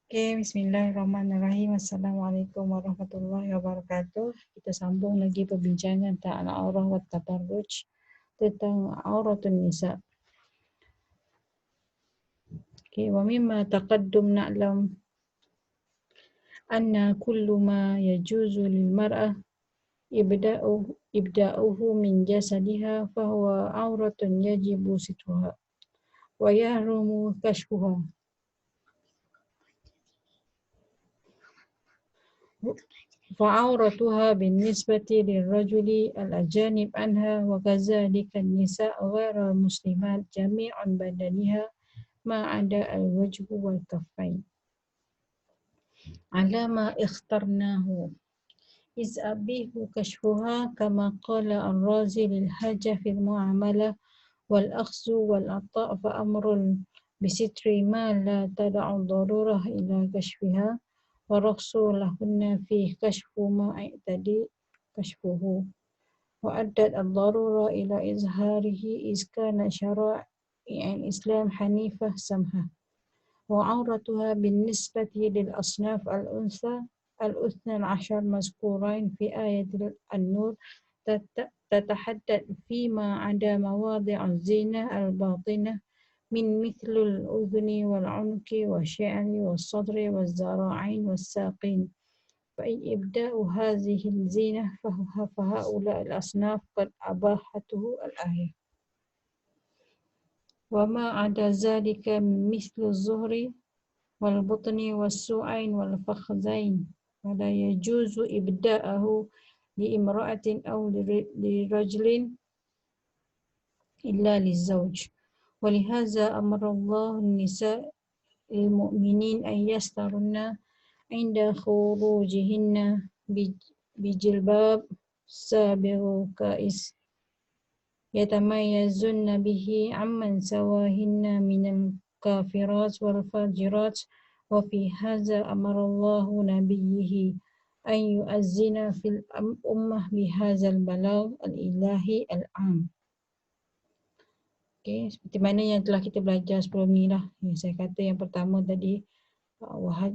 Okay, bismillahirrahmanirrahim. Assalamualaikum warahmatullahi wabarakatuh. Kita sambung lagi perbincangan tentang al-aurah wa tabarruj, tentang auratun nisa. Okay, wa mimma taqaddum na'lam anna kullu ma yajuzu lil mar'ah ibda'uhu min jasadiha fahuwa auratun yajibu situha wa yahrumu kashfuha. فعورتها بالنسبة للرجل الأجانب عنها وكذلك النساء غير المسلمات جميع بدنها ما عدا الوجه والكفين على ما اخترناه إذ أبيه كشفها كما قال الرازي للحاجة في المعاملة والأخذ والعطاء فأمر بستر ما لا تدع الضرورة إلى كشفها ورخص لهن فيه كشف ما اعتدي كشفه وأدت الضرورة إلى إظهاره إذ كان شرائع الإسلام حنيفة سمحة وعورتها بالنسبة للأصناف الأثنى عشر مذكورين في آية النور تتحدث فيما عدا مواضع الزينة الباطنة من مثل الأذن والعنق والشعر والصدر والذراعين والساقين فإن إبداء هذه الزينة فهؤلاء الأصناف قد أباحته الآية وما عدا ذلك من مثل الظهر والبطن والسوعين والفخذين ولا يجوز إبداءه لامرأة أو لرجل إلا للزوج ولهذا أمر الله النساء المؤمنين أن يسترن عند خروجهن بجلباب سابغ كائس يتميزن به عمن سواهن من الكافرات والفاجرات وفي هذا أمر الله نبيه أن يؤذن في الأمة بهذا البلاغ الإلهي العام. Okay, seperti mana yang telah kita belajar sebelum ni lah. Yang saya kata yang pertama tadi,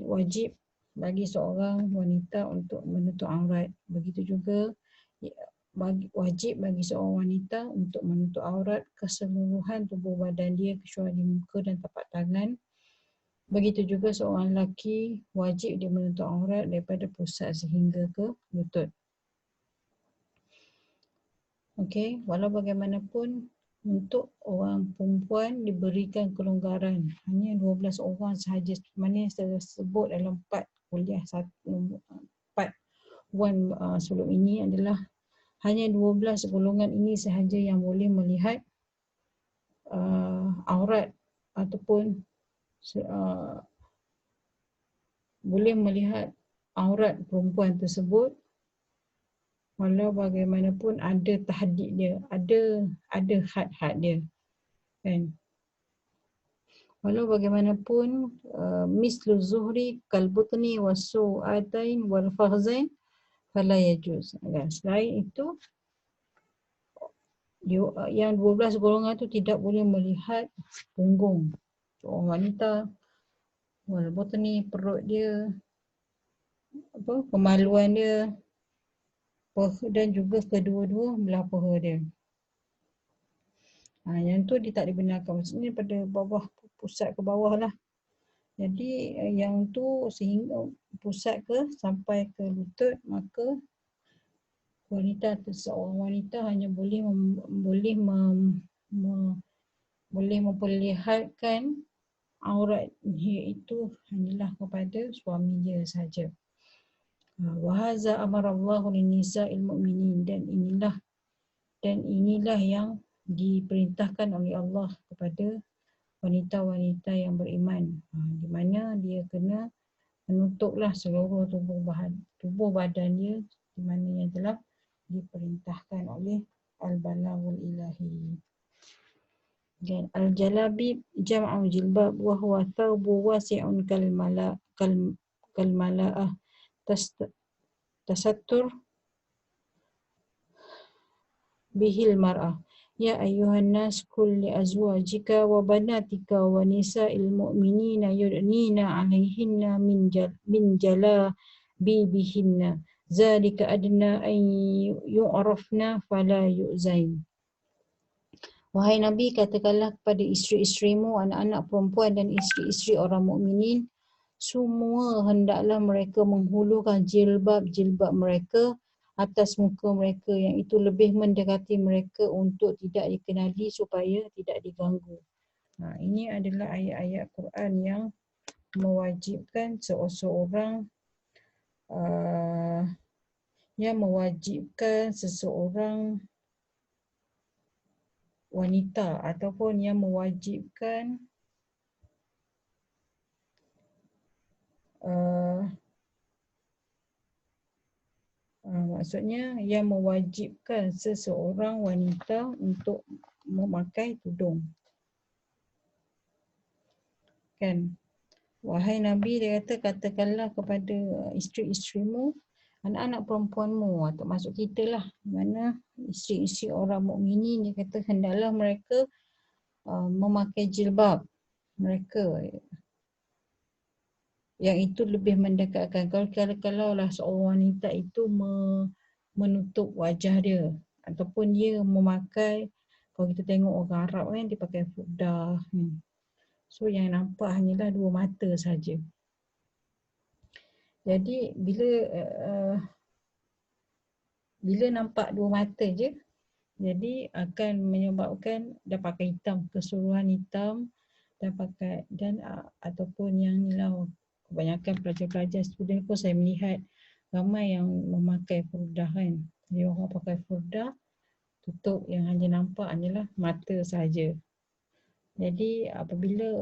wajib bagi seorang wanita untuk menutup aurat. Begitu juga wajib bagi seorang wanita untuk menutup aurat keseluruhan tubuh badan dia kecuali muka dan tapak tangan. Begitu juga seorang lelaki wajib dia menutup aurat daripada pusat sehingga ke lutut. Okey, walau bagaimanapun untuk orang perempuan diberikan kelonggaran hanya 12 orang sahaja, mana yang saya sebut dalam 4 kuliah 4 sebelum ini adalah hanya 12 golongan ini sahaja yang boleh melihat aurat ataupun boleh melihat aurat perempuan tersebut. Walau bagaimanapun ada tahdid dia, ada had-had dia, kan. Walau bagaimanapun mislu zuhri kal butni was-su'atain wal fakhzain fala yajuz. Selain itu yang 12 golongan itu tidak boleh melihat punggung seorang wanita, wal butni perut dia, kemaluan dia, dan juga kedua-dua belah paha dia. Yang tu dia tak dibenarkan, maksudnya pada bawah, pusat ke bawah lah. Jadi yang tu sehingga pusat ke sampai ke lutut, maka seorang wanita hanya boleh memperlihatkan aurat dia itu hanyalah kepada suami dia sahaja. Wahaza amarallahu linisa'il mu'minin, dan inilah yang diperintahkan oleh Allah kepada wanita-wanita yang beriman, di mana dia kena menutuplah seluruh tubuh badan dia, di mana yang telah diperintahkan oleh al-balaghul ilahi. Dan al-jalabib jam'u jilbab wa huwa thawbu wasi'un kal mala'ah tasattur bihil mar'ah Ya ayuhan nas qul li azwajika wa banatika wa nisa'il mu'minina yudnina 'alaihinna min jalabibihinna zalika adna an yu'rafna fala yu'zain. Wahai Nabi, katakanlah kepada isteri-isterimu, anak-anak perempuan dan isteri-isteri orang mukminin, semua hendaklah mereka menghulurkan jilbab-jilbab mereka atas muka mereka, yang itu lebih mendekati mereka untuk tidak dikenali supaya tidak diganggu. Ini adalah ayat-ayat Quran yang mewajibkan seseorang wanita ataupun yang mewajibkan maksudnya yang mewajibkan seseorang wanita untuk memakai tudung. Kan? Wahai Nabi, dia kata, katakanlah kepada isteri-isterimu, anak-anak perempuanmu, termasuk kita lah, mana isteri-isteri orang mukminin, dia kata hendaklah mereka memakai jilbab mereka, yang itu lebih mendekatkan. Kalau lah seorang wanita itu menutup wajah dia, ataupun dia memakai, kalau kita tengok orang Arab kan, dia pakai furdah. So yang nampak hanyalah dua mata saja. Jadi bila nampak dua mata je, jadi akan menyebabkan dah pakai hitam, keseluruhan hitam, ataupun yang ni lah, kebanyakan pelajar-pelajar student pun saya melihat ramai yang memakai furdah kan. Jadi orang pakai furdah, tutup, yang hanya nampak hanyalah mata saja. Jadi apabila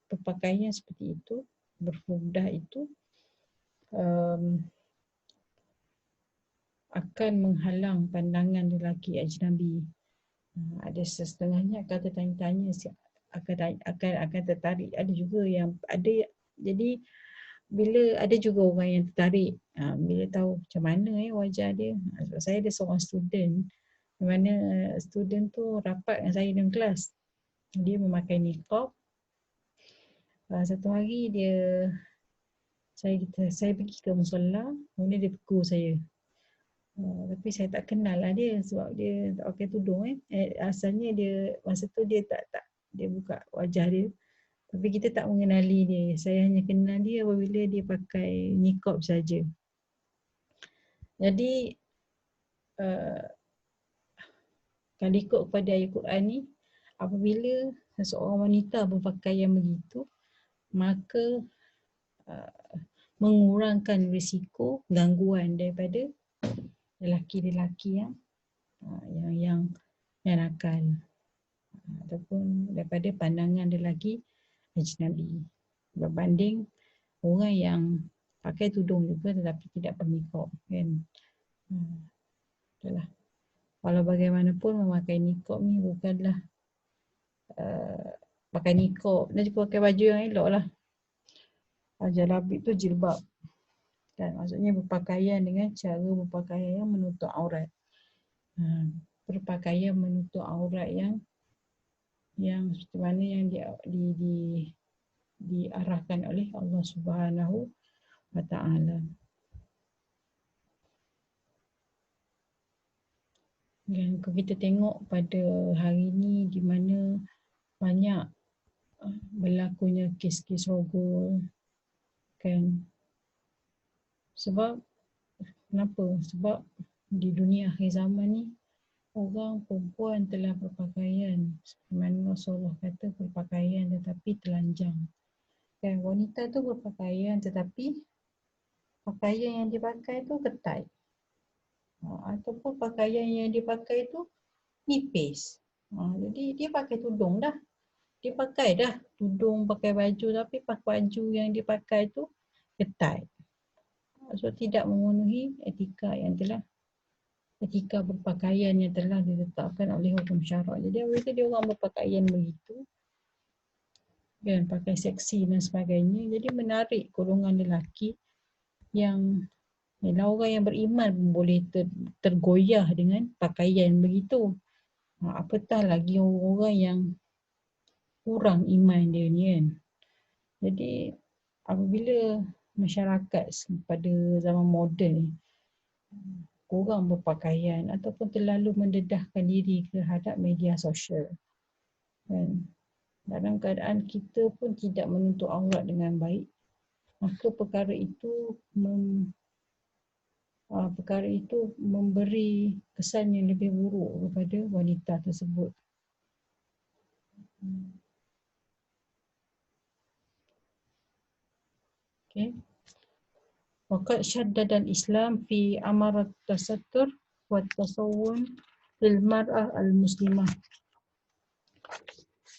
berpakaian seperti itu, berfurdah itu akan menghalang pandangan lelaki ajnabi. Ada setengahnya akan tertanya-tanya, akan tertarik. Ada juga yang ada. Jadi bila ada juga orang yang tertarik bila tahu macam mana wajah dia. Sebab saya ada seorang student, di mana student tu rapat dengan saya dalam kelas. Dia memakai niqab. Satu hari saya pergi ke musalla, kemudian dia tegur saya. Tapi saya tak kenal lah dia sebab dia tak pakai tudung. Asalnya dia, masa tu dia tak dia buka wajah dia. Tapi kita tak mengenali dia. Saya hanya kenal dia apabila dia pakai niqab saja. Jadi kalau ikut kepada ayat Quran ni, apabila seseorang wanita berpakaian begitu, maka mengurangkan risiko gangguan daripada lelaki-lelaki yang nakal, ataupun daripada pandangan lelaki ajnabi, berbanding orang yang pakai tudung juga tetapi tidak berniqab kan. Itulah. Walau bagaimanapun memakai niqab ni bukanlah pakai niqab dan juga pakai baju yang elok lah. Jalabib tu jilbab kan, maksudnya berpakaian dengan cara berpakaian yang menutup aurat. Berpakaian menutup aurat yang seperti mana yang diarahkan oleh Allah Subhanahu wa Ta'ala. Dan kalau kita tengok pada hari ini di mana banyak berlakunya kes-kes rogol kan. Sebab kenapa? Sebab di dunia akhir zaman ni orang perempuan telah berpakaian seperti mana Rasulullah kata, berpakaian tetapi telanjang. Kan wanita tu berpakaian tetapi pakaian yang dipakai tu ketat. Ataupun pakaian yang dipakai tu nipis. Jadi dia pakai tudung dah. Dia pakai dah tudung, pakai baju, tapi baju yang dipakai tu ketat. So tidak memenuhi etika berpakaian yang telah ditetapkan oleh hukum syarak. Jadi apabila dia orang berpakaian begitu dan pakai seksi dan sebagainya, jadi menarik golongan lelaki yang orang yang beriman boleh tergoyah dengan pakaian begitu. Apatah lagi orang-orang yang kurang iman dia ni kan. Jadi apabila masyarakat pada zaman moden ni kurang berpakaian ataupun terlalu mendedahkan diri terhadap media sosial kan, dalam keadaan kita pun tidak menutup aurat dengan baik, maka perkara itu memberi kesan yang lebih buruk kepada wanita tersebut. Okay. Waqad syaddada al-Islam fi amarat tasattur wa tasawwun lil mar'ah al-muslimah.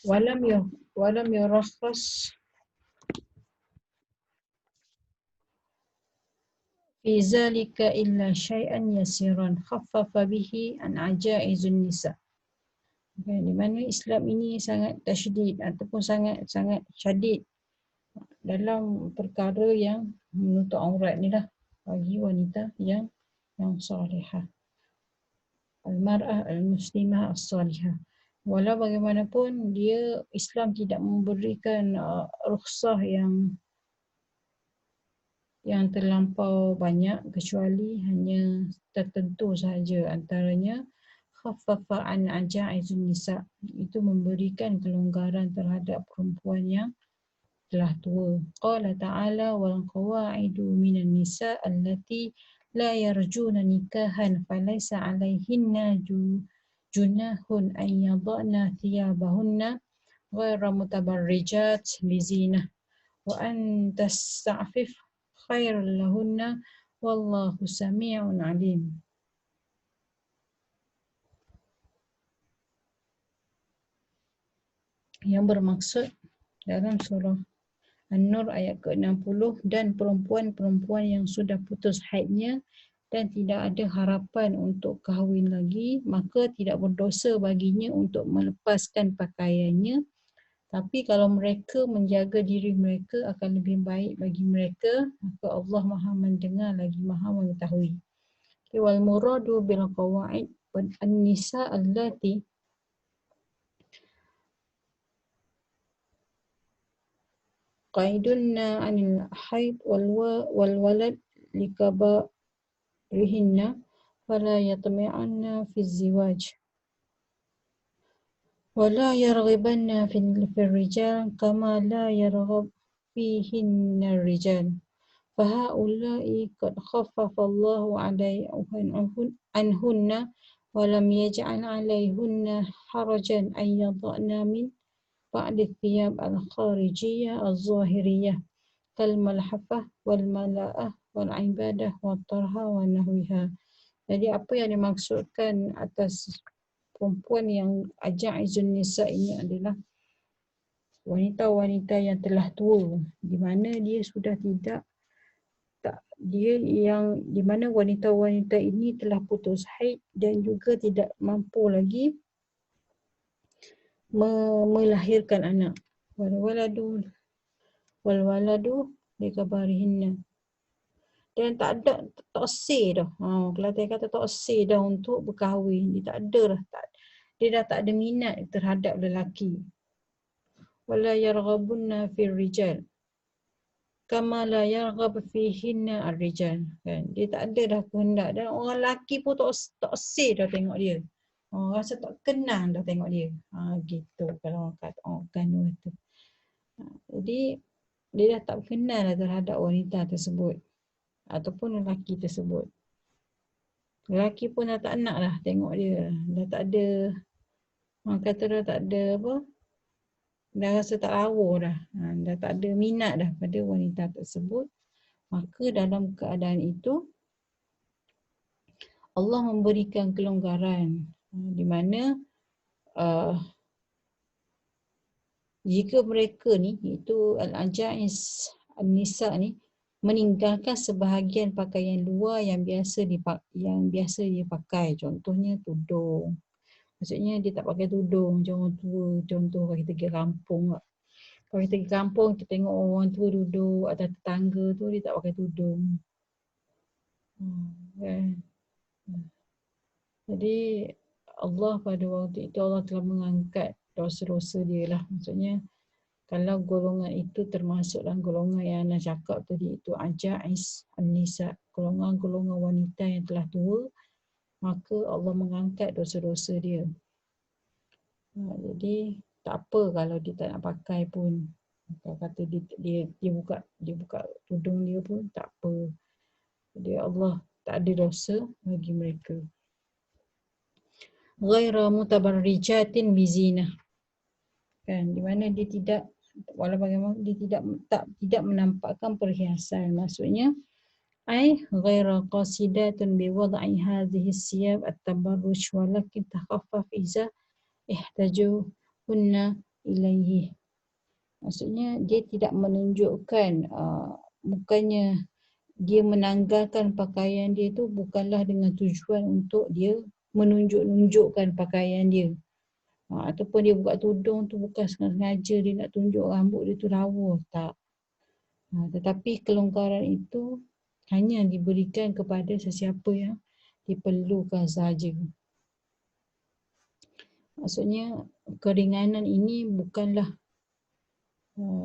Walam yurakhas fi zalika illa syai'an yasiran khaffafa bihi an ajaizun nisa. Okay, di mana Islam ini sangat tasydid ataupun sangat syadid dalam perkara yang menutup aurat ni lah bagi wanita yang salihah. Al-mar'ah al-muslimah as-salihah. Walau bagaimanapun dia Islam tidak memberikan rukhsah yang terlampau banyak, kecuali hanya tertentu sahaja, antaranya khaffafa an ajaizun nisa, itu memberikan kelonggaran terhadap perempuan yang telah tua. Qala ta'ala wal qawaidu minan nisa allati la yarjuna nikahan falaysa 'alayhinna junahun an yadana thiyabahunna ghayra mutabarrijat bizinah wa an tasta'fif khairul lahunna wallahu sami'un 'alim. Yang bermaksud dalam surah An-Nur ayat ke-60, dan perempuan-perempuan yang sudah putus haidnya dan tidak ada harapan untuk kahwin lagi, maka tidak berdosa baginya untuk melepaskan pakaiannya. Tapi kalau mereka menjaga diri mereka akan lebih baik bagi mereka, maka Allah Maha mendengar lagi Maha mengetahui. Wal muradu bil qawaid an-nisa allati qaidunna anil haid wal walad likabarihinna fala yatmi'anna fi ziwaj wala yarghibanna fil rijal kama la yarghab fihinna rijal fahaula'i qad khaffafa Allahu 'anhunna wa lam yaj'al 'alayhunna harajan an yada'na min ba'di thiyab al-kharijiyah al-zahiriyah kal malhafah wal mala'ah wal ibadah wa tarha wa nahwiha. Jadi apa yang dimaksudkan atas perempuan yang ajaizun nisa ini adalah wanita-wanita yang telah tua, di mana dia sudah di mana wanita-wanita ini telah putus haid dan juga tidak mampu lagi melahirkan anak. Wal waladu likabarihinna, dan tak sah dah. Kalau dia kata tak sah dah untuk berkahwin, dia tak ada dah. Dia dah tak ada minat terhadap lelaki. Wala yarghabunna fil rijal kama la yarghab fihinna ar-rijal. Kan? Dia tak ada dah kehendak, dan orang lelaki pun tak sah dah tengok dia. Rasa tak kenal dah tengok dia. Gitu kalau orang kata orang Kanu tu. Jadi dia dah tak kenal dah terhadap wanita tersebut ataupun lelaki tersebut. Lelaki pun dah tak nak dah tengok dia. Dah tak ada, orang kata dah tak ada apa, dah rasa tak lawa dah. Dah tak ada minat dah pada wanita tersebut. Maka dalam keadaan itu Allah memberikan kelonggaran, di mana jika mereka ni, itu al-ajaiz an-nisa ni, meninggalkan sebahagian pakaian luar yang biasa dia pakai, contohnya tudung. Maksudnya dia tak pakai tudung macam orang tua. Contoh kalau kita pergi kampung, kalau kita pergi kampung, kita tengok orang tua duduk atas tetangga tu, dia tak pakai tudung. Kan? Jadi Allah pada waktu itu Allah telah mengangkat dosa-dosa dia lah. Maksudnya kalau golongan itu termasuk dalam golongan yang Ana cakap tadi itu Ajais An-Nisa, golongan-golongan wanita yang telah tua, maka Allah mengangkat dosa-dosa dia. Jadi tak apa kalau dia tak nak pakai pun. Kalau kata dia buka tudung dia pun tak apa. Jadi Allah tak ada dosa bagi mereka. Ghaira mutabarrijatin bizinah. Kan, di mana dia tidak, walau bagaimana dia tidak menampakkan perhiasan. Maksudnya ai ghaira qasidatun biwad'i hadhihi siyab at-tabarruj walakin takhaffaf iza ihtaju kunna ilaihi. Maksudnya dia tidak menunjukkan bukannya dia menanggalkan pakaian dia tu bukanlah dengan tujuan untuk dia menunjukkan pakaian dia. Ataupun dia buka tudung tu bukan sengaja dia nak tunjuk rambut dia tu lawa, tak. Tetapi kelonggaran itu hanya diberikan kepada sesiapa yang diperlukan sahaja. Maksudnya keringanan ini bukanlah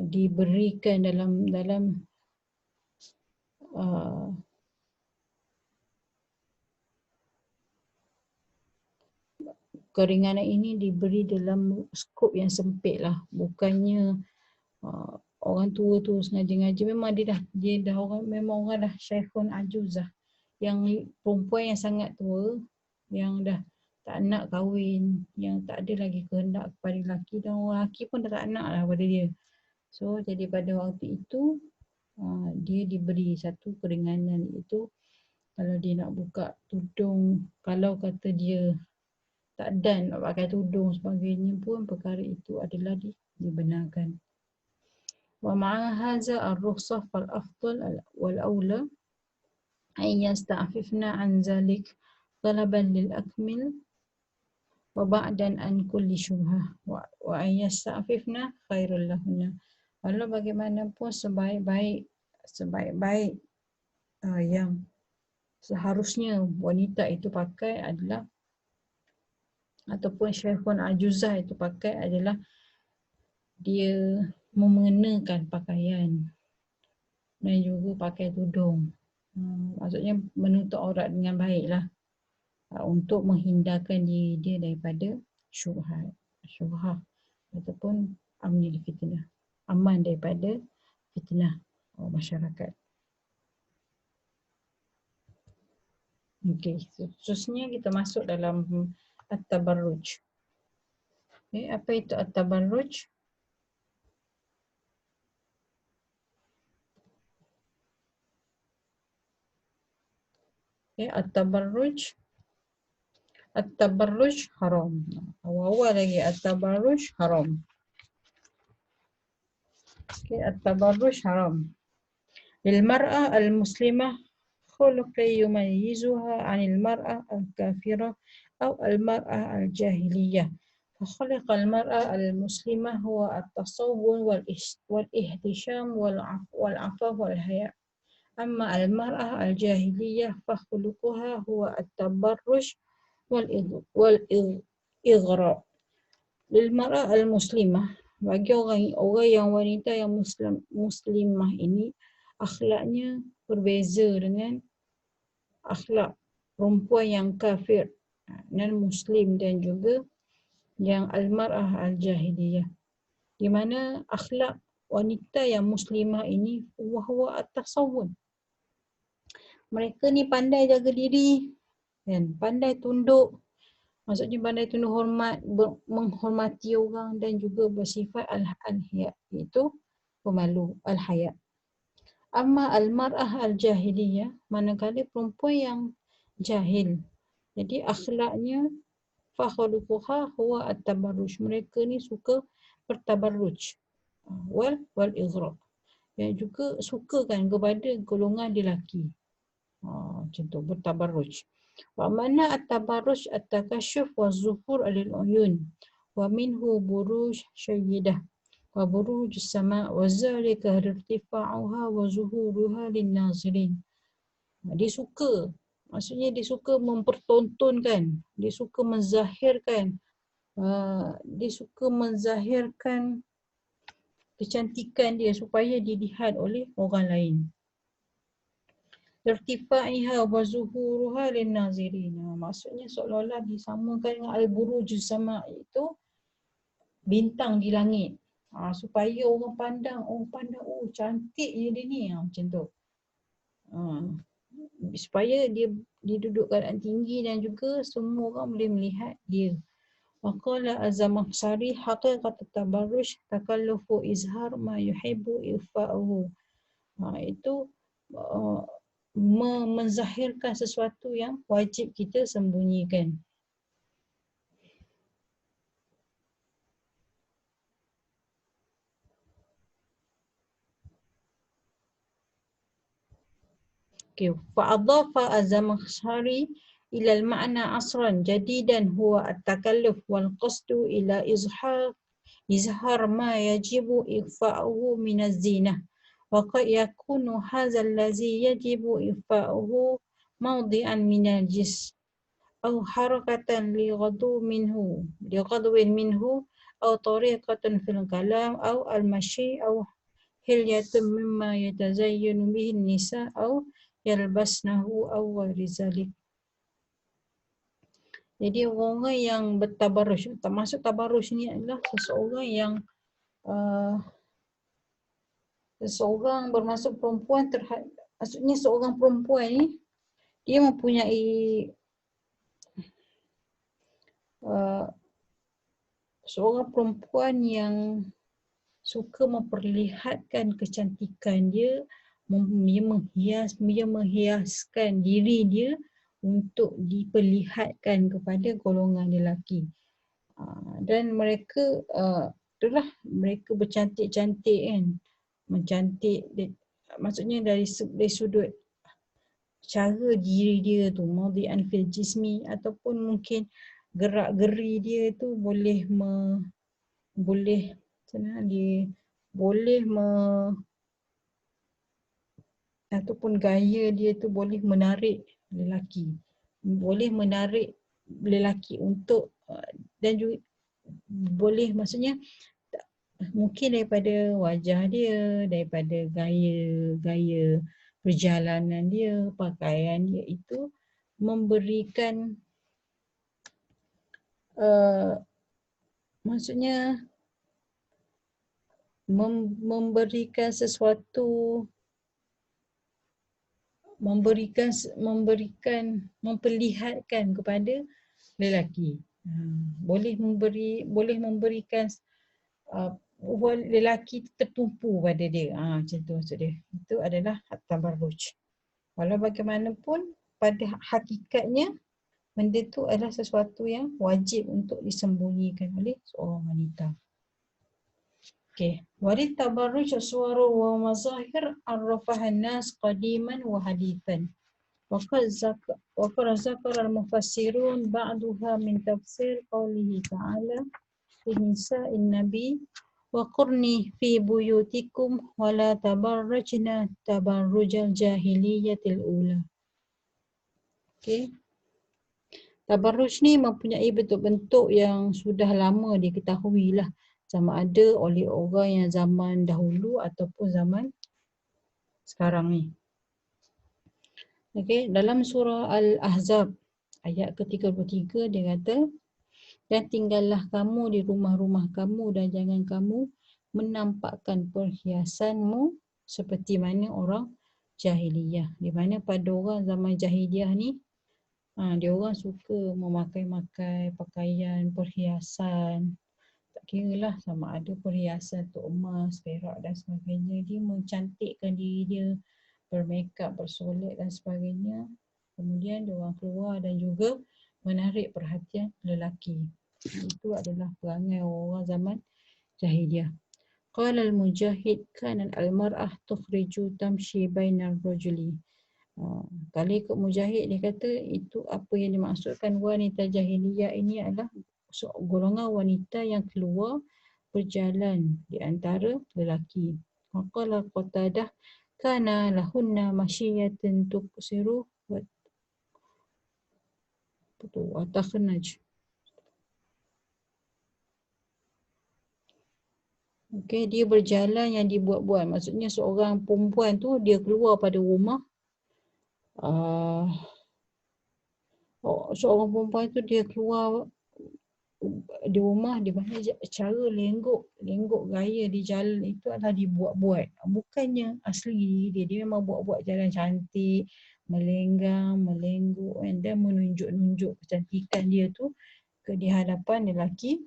diberikan dalam keringanan ini diberi dalam skop yang sempit lah. Bukannya orang tua tu sengaja-ngaja, memang dia dah orang, memang orang dah syekhun ajuzah, yang perempuan yang sangat tua, yang dah tak nak kahwin, yang tak ada lagi kehendak kepada lelaki, dan orang lelaki pun dah tak nak lah pada dia. So jadi pada waktu itu dia diberi satu keringanan, iaitu kalau dia nak buka tudung, kalau kata dia tak dan nak pakai tudung sebagainya pun, perkara itu adalah dibenarkan. Wa ma'a hadza ar-rukhsah fal afdal wal aula ay yasta'fifna an zalik talaban lil akmil wa ba'dan an kulli syubhah wa ay yasta'fifna khairul lahunna. Walau bagaimanapun sebaik-baik yang seharusnya wanita itu pakai adalah, ataupun syekhun ajuzah itu pakai adalah dia mengenakan pakaian dan juga pakai tudung. Maksudnya menutup aurat dengan baiklah, untuk menghindarkan diri dia daripada syubhah ataupun amnil fitnah, aman daripada fitnah masyarakat. Okey, seterusnya kita masuk dalam at-tabarruj. Apa itu at-tabarruj? At-tabarruj haram. Awal lagi at-tabarruj haram. At-tabarruj haram. Lil mar'ah al-muslimah خلق يميزها عن المرأة الكافرة أو المرأة الجاهلية. فخلق المرأة المسلمة هو التصون والاحتشام والعفاف والحياء. أما المرأة الجاهلية فخلقها هو التبرج والإغراء. للمرأة المسلمة, bagi orang yang wanita yang muslimah ini, akhlaknya berbeza dengan akhlak perempuan yang kafir, non-muslim, dan juga yang al-mar'ah al-jahiliyah, di mana akhlak wanita yang muslimah ini huwa at-tasawwun. Mereka ni pandai jaga diri, dan pandai tunduk, maksudnya pandai tunduk hormat, menghormati orang, dan juga bersifat al-haya, iaitu pemalu, al-haya. Amma al-mar'ah al-jahiliyah, manakala perempuan yang jahil, jadi akhlaknya fakhuluquha huwa at-tabarruj, mereka ni suka bertabarruj, wal ighra, yang juga sukakan kepada golongan lelaki, macam tu, bertabarruj. Wa mana at-tabarruj at-takashuf wa zuhur al-uyun wa minhu buruj sayyidah wa buruj as-sama' wa zalika irtifa'uha wa zuhuruha lin-nazirin. Dia suka Maksudnya dia suka mempertontonkan, dia suka menzahirkan, dia suka menzahirkan kecantikan dia supaya dilihat oleh orang lain. Irtifa'iha wa zuhuruha lin-nazirin. Maksudnya seolah-olah disamakan dengan al-burujus sama itu bintang di langit. Supaya orang pandang, oh cantiknya dia ni, macam tu. Supaya dia duduk keadaan tinggi dan juga semua orang boleh melihat dia. Waqala az-Zamakhsyari haqiqat at-tabarruj takallufu izhar ma yuhibbu ifa'uhu. Itu menzahirkan sesuatu yang wajib kita sembunyikan. فأضاف الزمخشري إلى المعنى عصرا جديدا هو التكلف والقصد إلى إظهار ما يجب إخفاؤه من الزينة وقد يكون هذا الذي يجب إخفاؤه موضعا من الجسم أو حركة لغضو منه أو طريقة في الكلام أو المشي أو حلية مما يتزين به النساء أو yalbasnahu aw ghairi zalik. Jadi orang yang bertabarruj, termasuk tabarruj ni adalah seseorang yang seseorang bermaksud perempuan maksudnya seorang perempuan ni dia mempunyai seorang perempuan yang suka memperlihatkan kecantikan dia, dia menghiaskan diri dia untuk diperlihatkan kepada golongan lelaki. Dan mereka itulah mereka bercantik-cantik kan. Mencantik maksudnya dari sudut cara diri dia tu, mawdi'an fil jismi, ataupun mungkin gerak-geri dia tu boleh ataupun gaya dia tu boleh menarik lelaki. Boleh menarik lelaki untuk dan juga boleh, maksudnya mungkin daripada wajah dia, daripada gaya perjalanan dia, pakaian dia itu memberikan maksudnya memberikan sesuatu, memperlihatkan kepada lelaki. Boleh memberikan lelaki tertumpu pada dia. Macam tu maksud dia. Itu adalah tabarruj. Walau bagaimanapun pada hakikatnya benda tu adalah sesuatu yang wajib untuk disembunyikan oleh seorang wanita. Okey. Walit tabarruj aswaru wa mazahir arrafahan nas qadiman wa hadithan. وقد ذكر المفسرون بعضها من تفسير قوله تعالى لنساء النبي وقرني في بيوتكم ولا تبرجن تبرج الجاهلية الأولى. Okay. Tabarruj ni mempunyai bentuk-bentuk yang sudah lama diketahui lah, sama ada oleh orang yang zaman dahulu ataupun zaman sekarang ni. Okay. Dalam surah Al-Ahzab ayat ke-33 dia kata, dan tinggallah kamu di rumah-rumah kamu dan jangan kamu menampakkan perhiasanmu seperti mana orang jahiliyah. Di mana pada orang zaman jahiliyah ni, dia orang suka memakai pakaian, perhiasan. Tak kira lah sama ada perhiasan tu emas, perak dan sebagainya. Dia mencantikkan diri dia, bermakeup, bersolek dan sebagainya. Kemudian dia orang keluar dan juga menarik perhatian lelaki. Itu adalah perangai orang zaman jahiliyah. Qala al-Mujahid kana al-mar'ah tukhriju tamshi bainar rajuli. Kalau ikut Mujahid dia kata itu apa yang dimaksudkan wanita jahiliyah ini adalah golongan wanita yang keluar berjalan di antara lelaki. Qala Qatadah kana lahunna masyiyatun tuqsiru Watakhnaj. Okey, dia berjalan yang dibuat-buat. Maksudnya seorang perempuan tu dia keluar pada rumah. Seorang perempuan tu dia keluar di rumah, di mana cara lenggok gaya di jalan itu adalah dibuat-buat. Bukannya asli dia. Dia memang buat-buat jalan cantik, melenggang, melenggok kan, dan menunjuk-nunjuk kecantikan dia tu di hadapan lelaki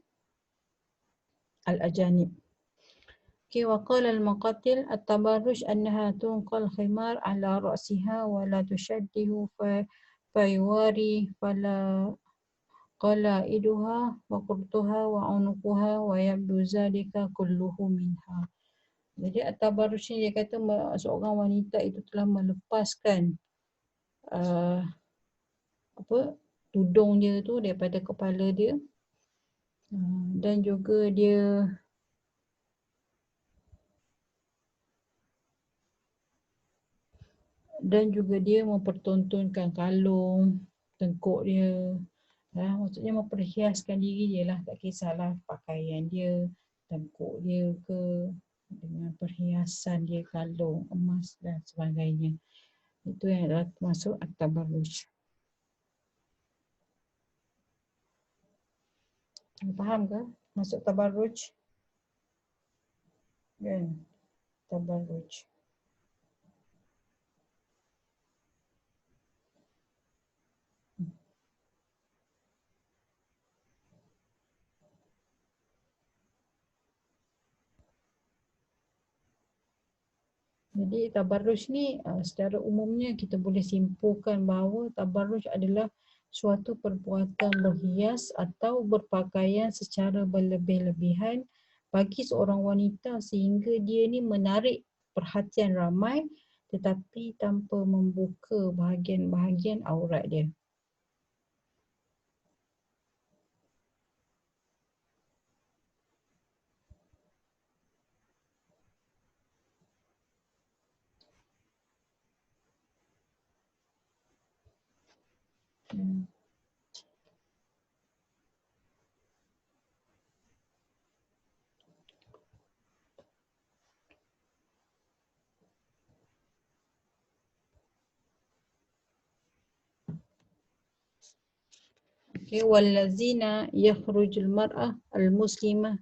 al-ajanib. Okay, waqala al-maqatil at-tabarruj annaha tunqal khimar ala ra'siha wa la tushaddihu fayuwari fala qalaiduha wa qurtuha wa unuquha wa yabdu zalika kulluhu minha. Jadi at-tabarruj ni dia kata seorang wanita itu telah melepaskan tudung dia tu daripada kepala dia, dan juga dia mempertontonkan kalung, tengkuk dia. Maksudnya memperhiaskan diri dia lah, tak kisahlah pakaian dia, tengkuk dia ke, dengan perhiasan dia, kalung, emas dan sebagainya. Itu yang adalah termasuk at-tabarruj. Faham ke masuk tabarruj? Kan? Tabarruj. Jadi tabarruj ni secara umumnya kita boleh simpulkan bahawa tabarruj adalah suatu perbuatan berhias atau berpakaian secara berlebih-lebihan bagi seorang wanita sehingga dia ni menarik perhatian ramai tetapi tanpa membuka bahagian-bahagian aurat dia. Wallazina yakhrujul mar'ah al-muslimah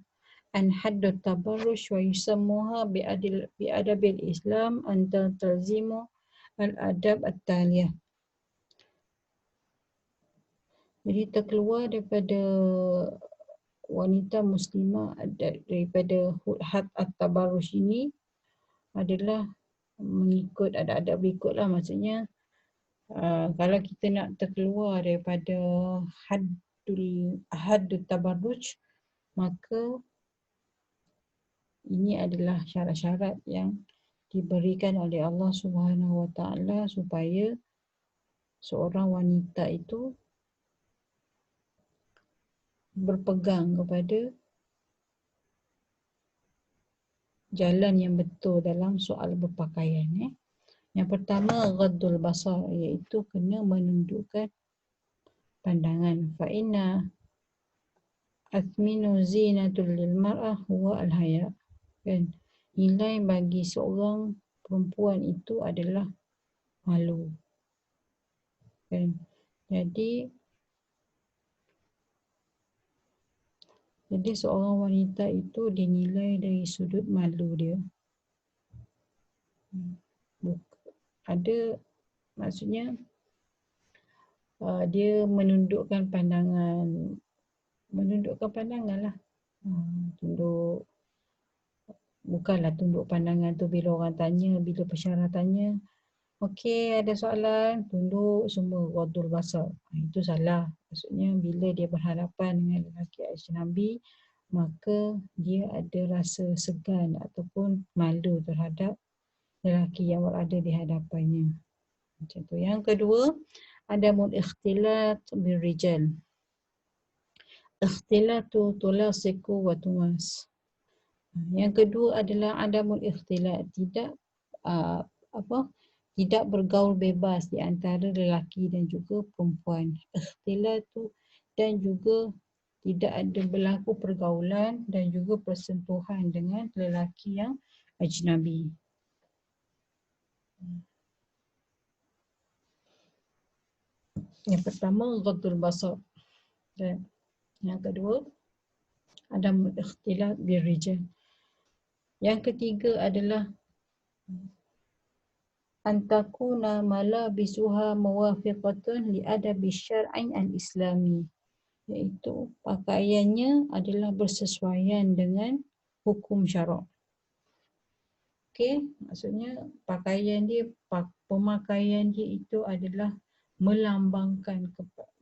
an haddut tabarruj wa yusammuha bi'adabil Islam an talzimu al-adab at-taliyah. Jadi terkeluar daripada wanita muslimah daripada had at-tabarruj ini adalah mengikut adab-adab berikutlah. Maksudnya kalau kita nak terkeluar daripada haddut tabarruj, maka ini adalah syarat-syarat yang diberikan oleh Allah Subhanahu Wa Taala supaya seorang wanita itu berpegang kepada jalan yang betul dalam soal berpakaian. Yang pertama, ghaddul basar, iaitu kena menundukkan pandangan. Fa inna athminu zinatul lil mar'ah huwa al-haya. Kan? Nilai bagi seorang perempuan itu adalah malu. Kan? Jadi seorang wanita itu dinilai dari sudut malu dia. Ada maksudnya dia menundukkan pandangan lah. Bukanlah tunduk pandangan tu bila orang tanya, bila pensyarah tanya, okey ada soalan, tunduk semua, ghadul basar. Itu salah. Maksudnya bila dia berhadapan dengan lelaki ajnabi, maka dia ada rasa segan ataupun malu terhadap lelaki yang berada di hadapannya. Macam tu. Yang kedua, adamul ikhtilat bil rijal. Ikhtilatu tulasiku wa tumas. Yang kedua adalah adamul ikhtilat, tidak tidak bergaul bebas di antara lelaki dan juga perempuan. Ikhtilat tu dan juga tidak ada berlaku pergaulan dan juga persentuhan dengan lelaki yang ajnabi. Yang pertama, ghadul basar. Dan yang kedua, adamul ikhtilat birrijal. Yang ketiga adalah antakuna malabisuha muwafiqatun li adabi syar'i al-islami, iaitu pakaiannya adalah bersesuaian dengan hukum syarak. Okey, maksudnya pakaian dia, pemakaian dia itu adalah melambangkan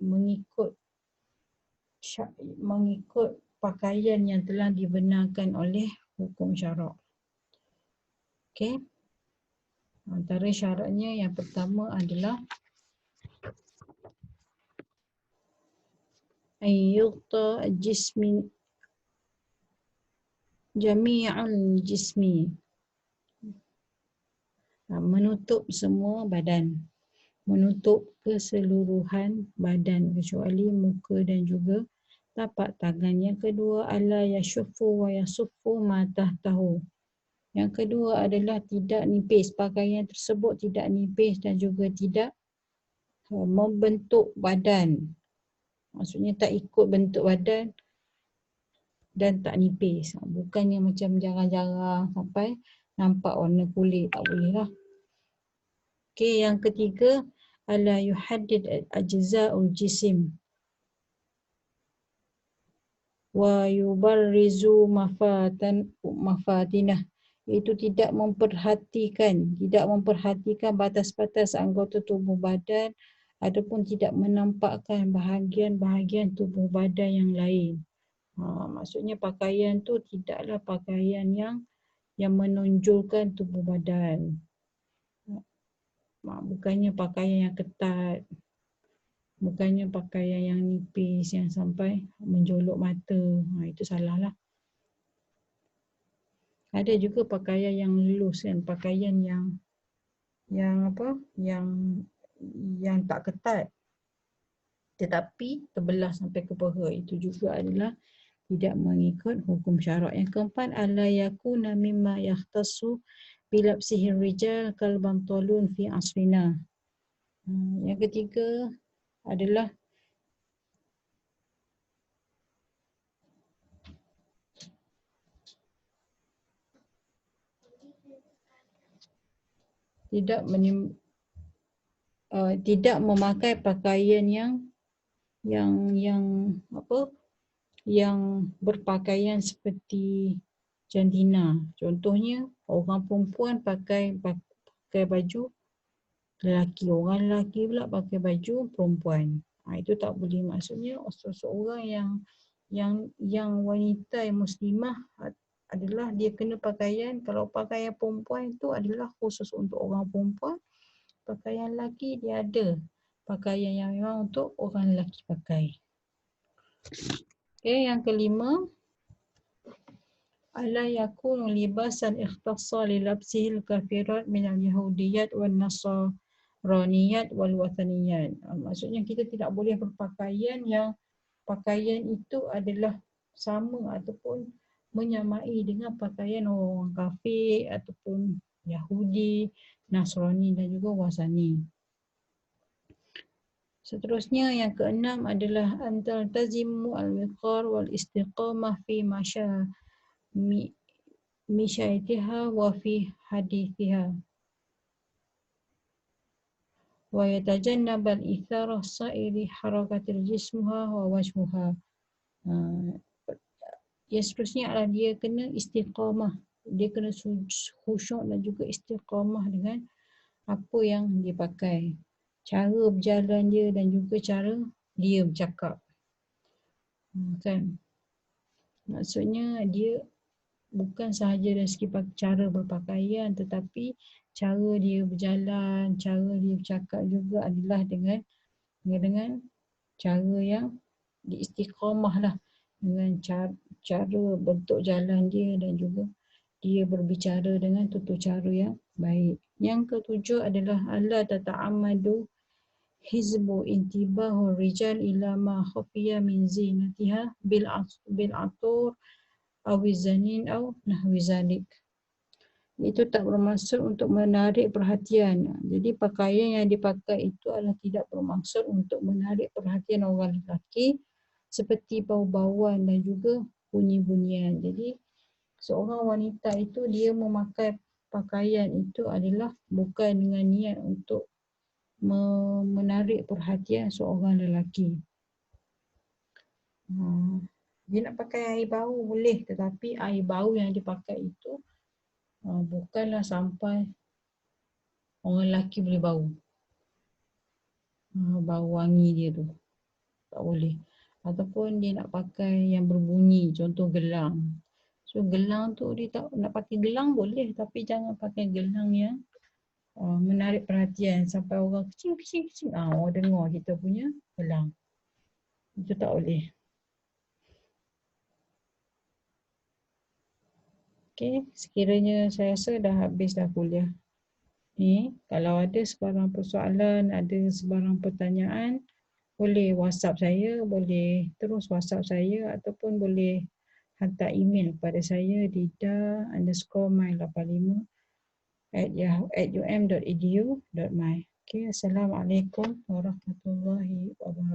mengikut pakaian yang telah dibenarkan oleh hukum syarak. Okey. Antara syaratnya yang pertama adalah ayyuqta jismi jami'ul jismi, menutup semua badan, menutup keseluruhan badan kecuali muka dan juga tapak tangan. Yang kedua, alla yashuffu wa yasuffu ma tahtahu. Yang kedua adalah tidak nipis, pakaian tersebut tidak nipis dan juga tidak membentuk badan. Maksudnya tak ikut bentuk badan dan tak nipis. Bukannya macam jarang-jarang sampai nampak warna kulit, tak boleh lah. Okey, yang ketiga, alla yuhaddid ajza'ul jisim wa yubarrizu mafatinah, iaitu tidak memperhatikan batas-batas anggota tubuh badan ataupun tidak menampakkan bahagian-bahagian tubuh badan yang lain. Maksudnya pakaian tu tidaklah pakaian yang menonjolkan tubuh badan. Bukannya pakaian yang ketat, bukannya pakaian yang nipis yang sampai menjolok mata. Itu salah lah. Ada juga pakaian yang loose kan, pakaian yang tak ketat tetapi terbelah sampai ke paha. Itu juga adalah tidak mengikut hukum syarak. Yang keempat, alla yakuna mimma yahtassu bilabsihir rijal kal bantalun fi asrina. Yang ketiga adalah tidak memakai pakaian yang berpakaian seperti jantina. Contohnya orang perempuan pakai baju lelaki, orang lelaki pula pakai baju perempuan. Itu tak boleh. Maksudnya seseorang yang wanita yang muslimah adalah dia kena pakaian, kalau pakaian perempuan itu adalah khusus untuk orang perempuan. Pakaian lelaki dia ada pakaian yang memang untuk orang lelaki pakai. Okey, yang kelima, alla yakunu libasan ikhtassa li labsihil kafirat minal yahudiyat wan nasraniyat wal wathaniyat. Maksudnya kita tidak boleh berpakaian yang pakaian itu adalah sama ataupun menyamai dengan pakaian orang kafir ataupun Yahudi, Nasrani dan juga Wasani. Seterusnya yang keenam adalah antal tazimu al-wiqar wal istiqamah fi misyaitiha wa fi hadithiha wa yatajannab al-ithara sa'iri harakatil jismuha wa wajhuha. Yang seterusnya adalah dia kena istiqamah. Dia kena khusyuk dan juga istiqamah dengan apa yang dia pakai. Cara berjalan dia dan juga cara dia bercakap. Kan? Maksudnya dia bukan sahaja dari segi cara berpakaian tetapi cara dia berjalan, cara dia bercakap juga adalah dengan cara yang istiqamah lah, dengan cara bentuk jalan dia dan juga dia berbicara dengan tutur cara yang Baik. Yang ketujuh adalah alla tata'ammadu hizbu intibahu rijal ila ma khafiya min zinatiha bil atur awizanin au nahwi zalik. Itu tak bermaksud untuk menarik perhatian. Jadi pakaian yang dipakai itu adalah tidak bermaksud untuk menarik perhatian orang lelaki seperti bau-bauan dan juga bunyi-bunyian. Jadi seorang wanita itu dia memakai pakaian itu adalah bukan dengan niat untuk menarik perhatian seorang lelaki. Dia nak pakai air bau boleh, tetapi air bau yang dipakai itu bukanlah sampai orang lelaki boleh bau. Bau wangi dia tu. Tak boleh. Ataupun dia nak pakai yang berbunyi, contoh gelang. So gelang tu dia tak nak pakai gelang boleh, tapi jangan pakai gelang yang menarik perhatian sampai orang kecing. Orang dengar kita punya gelang. Itu tak boleh. Okey, sekiranya saya rasa dah habis dah kuliah ni. Kalau ada sebarang persoalan, ada sebarang pertanyaan, boleh WhatsApp saya, boleh terus WhatsApp saya ataupun boleh hantar email kepada saya di da_my85@um.edu.my. Okey, Assalamualaikum warahmatullahi wabarakatuh.